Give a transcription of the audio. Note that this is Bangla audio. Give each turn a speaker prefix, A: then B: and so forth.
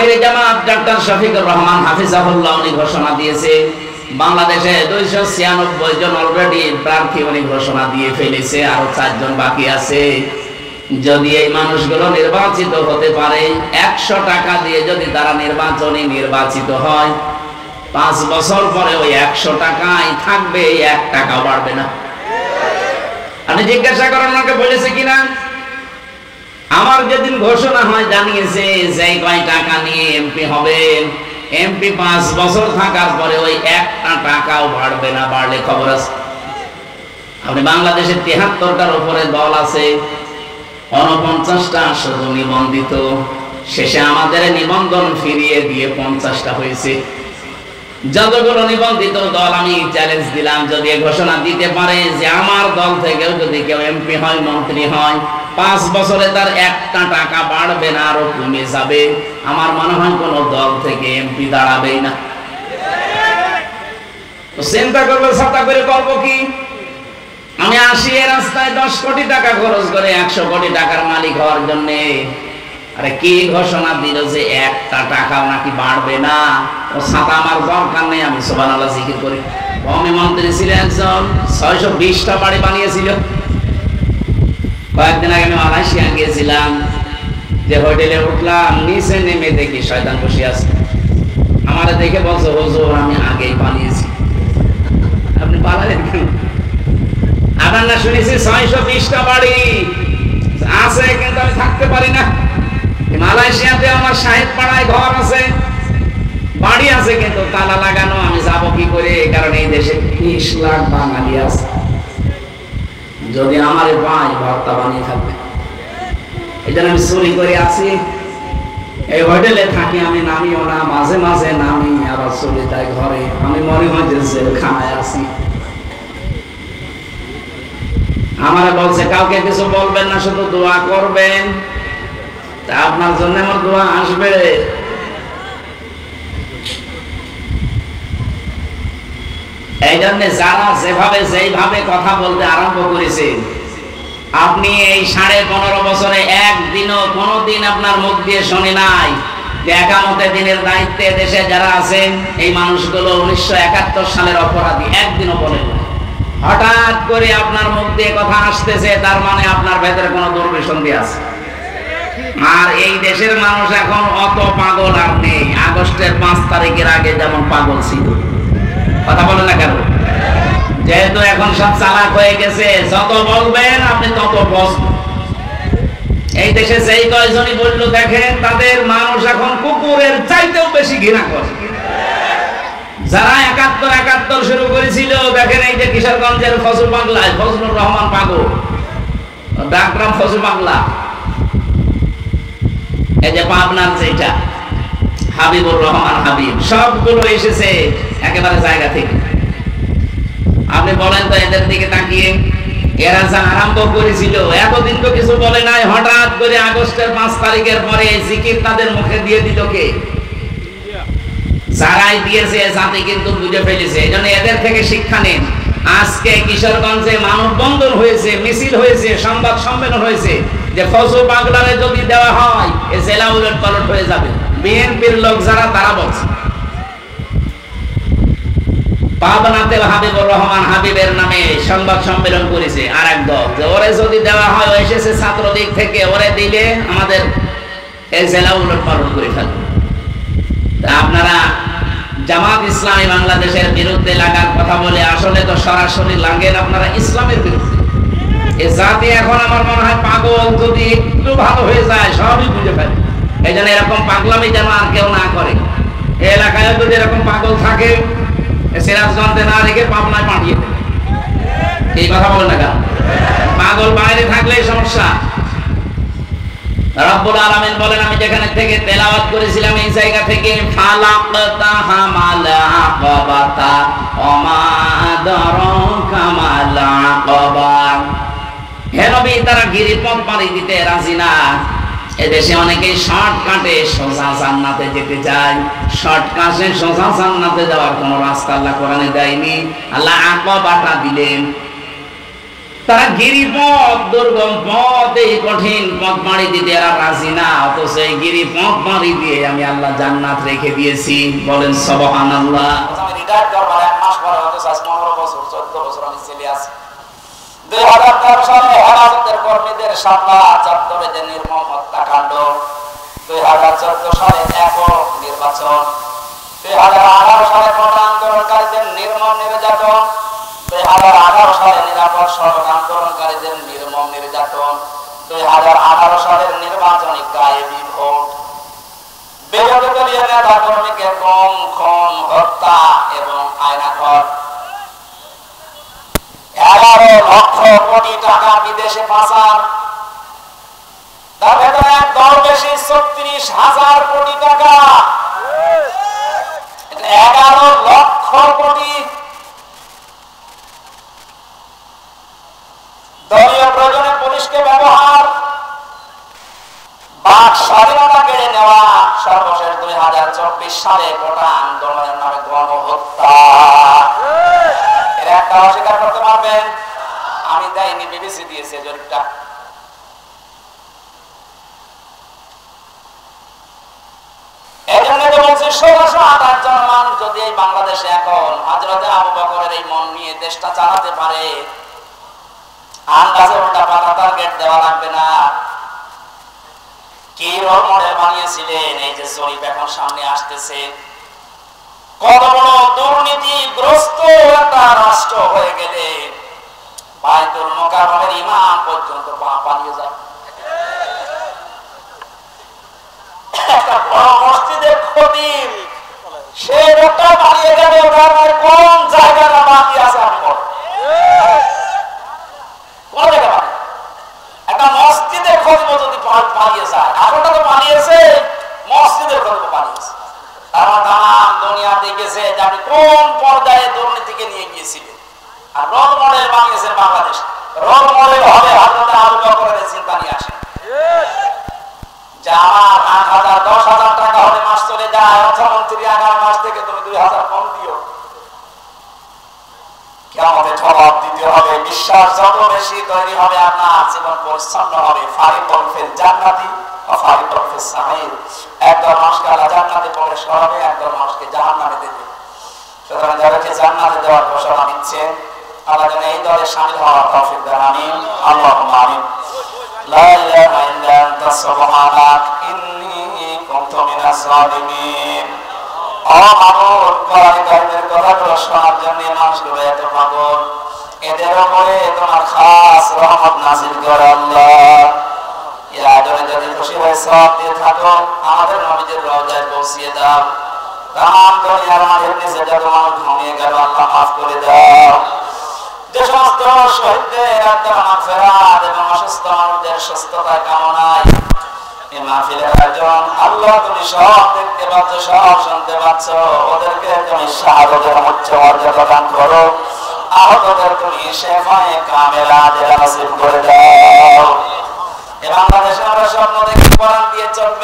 A: আমিরে জামাত ডক্টর শফিকুর রহমান হাফিজাহুল্লাহ উনি ঘোষণা দিয়েছে বাংলাদেশে 296 জন অলরেডি প্রার্থী উনি ঘোষণা দিয়ে ফেলেছে, আরো 4 জন বাকি আছে। যদি এই মানুষগুলো নির্বাচিত হতে পারে, 100 টাকা দিয়ে যদি তারা নির্বাচিত হয়, 5 বছর পরে ওই 100 টাকাই থাকবে, 1 টাকা বাড়বে না। আপনি জিজ্ঞাসা করেন ওনাকে বলেছে কিনা? আমার যেদিন ঘোষণা হয় জানিয়েছে যে কয় টাকা নিয়ে এমপি হবেন, এমপি 5 বছর থাকার পরে ওই 1 টাকাও বাড়বে না, বাড়লে খবর আছে। আপনি বাংলাদেশে 73টার উপরে দল আছে, 49টা শুধু নিবন্ধিত, শেষে আমাদের নিবন্ধন ফিরিয়ে দিয়ে 50টা হয়েছে। যতগুলো নিবন্ধিত দল আমি চ্যালেঞ্জ দিলাম, যদি ঘোষণা দিতে পারে যে আমার দল থেকেও যদি কেউ এমপি হয়, মন্ত্রী হয়, 5 বছরে তার 1 টাকা বাড়বে না, আরো কমে যাবে, আমার মনে হয় কোন দল থেকে এমপি দাঁড়াবেই না। তো চিন্তা করবে ছাতা করে করবো কি? আমি আসি এই রাস্তায় 10 কোটি টাকা খরচ করে 100 কোটি টাকার মালিক হওয়ার জন্য। আরে কি ঘোষণা দিল যে 1 টাকাও নাকি বাড়বে না? ও ছাতা আমার দরকার নেই, আমি সুবহানাল্লাহ জিকির করি। ভূমি মন্ত্রী ছিল একজন, 620টা বাড়ি বানিয়েছিল। কয়েকদিন আগে আমি মালয়েশিয়া গিয়েছিলাম, যে হোটেলে উঠলাম, নিচে নেমে দেখি শয়তান বসে আছে। আমারে দেখে বলছে, হুজুর আমি আগেই বানিয়েছি। আপনি পালালেন কেন? আপনার না শুনেছি 620টা বাড়ি আছে, কিন্তু আমি থাকতে পারি না। মালয়েশিয়াতে আমার সাহেব পাড়ায় ঘর আছে, বাড়ি আছে, কিন্তু তালা লাগানো। আমি যাবো কি করে? কারণ এই দেশে 30 লাখ বাঙালি আছে। যদি আমার ভাই ভর্তা বানিয়ে থাকবে, এই জন্য আমি চুরি করে আছি। এই হোটেলে থাকি, আমি নামিও না, মাঝে মাঝে নামি আবার চলে যাই ঘরে। আমি মনে হয় যে জেলখানায় আছি। আমারে বলছে কাউকে কিছু বলবেন না, শুধু দোয়া করবেন। তা আপনার জন্য আমার দোয়া আসবে। এই জন্য যারা যেভাবে কথা বলতে আরম্ভ করেছে, আপনি এই 15.5 বছরে একদিনও কোনোদিন আপনার মুখ দিয়ে শুনি নাই যে একামতে দিনের দায়িত্বে দেশে যারা আছেন এই মানুষগুলো 1971 সালের অপরাধী, একদিনও বলেন। হঠাৎ করে আপনার মুখ দিয়ে কথা আসতেছে, তার মানে আপনার ভেতরে কোনো দুর্বিসন্ধি আছে। আর এই দেশের মানুষ এখন অত পাগল আর নেই, আগস্টের 5 তারিখের আগে যেমন পাগল ছিল। কথা বলেন না কেন? যেহেতু এখন সব চালাক হয়ে গেছে, যত বলবেন আপনি তত বসবেন। এই দেশে যেই কয়জনই বললো দেখেন, তাদের মানুষ এখন কুকুরের চাইতেও বেশি ঘৃণা করে। যারা 71 শুরু করেছিল, দেখেন এই যে কিশোরগঞ্জের ফজল পাগলা, ফজলুর রহমান পাগল, ডাকরাম ফজল পাগলা, এই যে পাবনার যেটা হাবিবুর রহমান হাবিব, সবগুলো এসেছে একেবারে জায়গা থেকে। আপনি বলেন তো এদের দিকে তাকিয়ে, এরা যা আরম্ভ করেছিল এতদিন তো কিছু বলে নাই, হঠাৎ করে আগস্টের 5 তারিখের পরে জিকির তাদের মুখে দিয়ে দিল কে? যারাই দিয়েছে জাতি কিন্তু বুঝে ফেলেছে। এই জন্য এদের থেকে শিক্ষা নেন। আজকে কিশোরগঞ্জে মানববন্ধন হয়েছে, মিছিল হয়েছে, সংবাদ সম্মেলন হয়েছে, যে ফজল পাগলারে যদি দেওয়া হয় এ জেলা উলট পালট হয়ে যাবে। বিএনপির লোক যারা, তারা বলছে। পাবনাতে হাবিবুর রহমান হাবিবের নামে সংবাদ সম্মেলন করেছে আর এক দল, যে ওরে যদি দেওয়া হয়, ও এসেছে ছাত্রলীগ থেকে, ওরে দিলে আমাদের এই জেলা উলট পালট করে ফেলবে। আপনারা জামাত ইসলামী বাংলাদেশের বিরুদ্ধে লাগার কথা বলে আসলে তো সরাসরি লাগেন আপনারা ইসলামের বিরুদ্ধে। এই জাতি এখন আমার মনে হয় পাগল, যদি একটু ভালো হয়ে যায় সবই বুঝে ফেলে। এই জন্য এরকম পাগলামি যেন আর কেউ না করে। এই এলাকায় যদি এরকম পাগল থাকে, সিরাজগঞ্জে না রেখে পাবনায় পাঠিয়ে দেবে। এই কথা বলেন না কেন? পাগল বাইরে থাকলে সমস্যা। রব্বুল আলামিন বলেন, আমি যেখানে থেকে তেলাওয়াত করেছিলাম এই জায়গা থেকে, ফালাকতাহা মালা আকাবাতা ওমা আদরাকা মালা আকাবা। হে নবী, তারা গিরিপথ পাড়ি দিতে রাজি না। এদেশে অনেকেই শর্টকাটে সোজা জান্নাতে যেতে চায়। শর্টকাটে সোজা জান্নাতে যাওয়ার কোনো রাস্তা আল্লাহ কোরআনে দেয়নি। আল্লাহ আকাবাটা দিলেন। তারা গিরিপথ, দুর্গম পথ, এই কঠিন পথ পাড়ি দিতে এরা রাজি না, অথচ এই গিরিপথ পাড়ি দিয়ে আমি আল্লাহ জান্নাত রেখে দিয়েছি। বলেন সুবহানাল্লাহ। আমি রিটায়ার করবার 1 মাস পরে অথচ আজ 15 বছর 14 বছর আমি জেলে আছি। 2013 সালে হেফাজতের কর্মীদের সামলা চত্বরে যে নির্মম হত্যাকাণ্ড, 2014 সালে একক নির্বাচন, 2018 সালে কোটা আন্দোলনকারীদের নির্মম নির্যাতন, 2018 সালে নিরাপদ সড়ক আন্দোলনকারীদের নির্মম নির্যাতন, 2018 সালের নির্বাচনী গায়েবী ভোট, বিরোধী দলীয় নেতা কর্মীকে গুম, খুন, হত্যা এবং আয়নাঘর, 11 লক্ষ কোটি টাকা বিদেশে পাচার, তার ভেতরে একদল বেশি 36,000 কোটি টাকা, 11 লক্ষ কোটি। দলীয় প্রয়োজনে পুলিশকে ব্যবহার, বাক স্বাধীনতা কেড়ে নেওয়া, সর্বশেষ 2024 সালে কোটা আন্দোলনের নামে গণহত্যা। এর একটা অস্বীকার করতে পারবেন? আমি দেয়নি, বিবিসি দিয়েছে জরিপটা। এই জন্য তো বলছি 1628 জন মানুষ যদি এই বাংলাদেশে এখন হযরতে আবু বকরের এই মন নিয়ে দেশটা চালাতে পারে, আন্দাজে উল্টা পাল্টা টার্গেট দেওয়া লাগবে না। কি রোল মডেল বানিয়েছিলেন, এই যে জরিপ এখন সামনে আসতেছে, কত বড় দুর্নীতিগ্রস্ত একটা রাষ্ট্র হয়ে গেলে বাইতুল মুকাররমের ইমাম পর্যন্ত পালিয়ে যায়। একটা বড় মসজিদের খতিব, সে লোকটা পালিয়ে যাবে, ওটার কোন জায়গাটা বাকি আছে আপনি বলেন? কোন জায়গা বাকি? একটা মসজিদের খতিব যদি পালিয়ে যায়, আপনারা তো পালিয়েছে, মসজিদের খতিব পালিয়েছে। তারা তাম দুনিয়া দেখেছে যে আপনি কোন পর্যায়ে দুর্নীতিকে নিয়ে গিয়েছিলেন, আর রোল মডেল বানিয়েছেন বাংলাদেশ। রোল মডেল হবে হযরতে আবু বকরের চিন্তা নিয়ে আসে যে আমার 8,000 10,000 টাকা হলে মাস চলে যায়, অর্থমন্ত্রী আগামী মাস থেকে তুমি 2,000 কম দিও। কিয়ামতে জবাব দিতে হবে। বিশ্বাস যত বেশি তৈরি হবে, আপনার জীবন পরিচ্ছন্ন হবে। ফারিকুন ফিল জান্নাতি ওয়া ফারিকুন ফিস সাঈর। একদল মানুষকে আল্লাহ জান্নাতে প্রবেশ করাবে, একদল মানুষকে জাহান্নামে দেবে। সুতরাং যাদেরকে জান্নাতে দেওয়ার ঘোষণা দিচ্ছেন, আল্লাহ যেন এই দলে শামিল হওয়ার তৌফিক দেন। আমিন, আল্লাহুম্মা আমিন। লা ইলাহা ইল্লা আনতা সুবহানাক ইন্নী কুনতু মিনাজ জালিমিন। অমানুষ কারিগরদের কথাগুলো শোনার জন্য মানুষগুলো এত পাগল, এদের উপরে তোমার খাস রহমত নাযিল করো আল্লাহ। এর আদরে যদি খুশি হয়ে সওয়াব দিয়ে থাকো, আমাদের নবীদের রওজায় পৌঁছিয়ে দাও। তামাম দুনিয়ার মাঝের নিচে যত মানুষ ঘুমিয়ে গেল, আল্লাহ মাফ করে দাও। যে সমস্ত শহীদদের আত্মার মাগফিরাত এবং অসুস্থ মানুষদের সুস্থতা কামনায় এই মাহফিলের আয়োজন, আল্লাহ তুমি সব দেখতে পাচ্ছ, সব শুনতে পাচ্ছ। ওদেরকে তুমি শাহাদাতের উচ্চ মর্যাদা দান করো, আহতদের তুমি শিফায়ে কামিলা নসিব করে দাও। এই বাংলাদেশে আমরা স্বপ্ন দেখি কোরআন দিয়ে চলবে।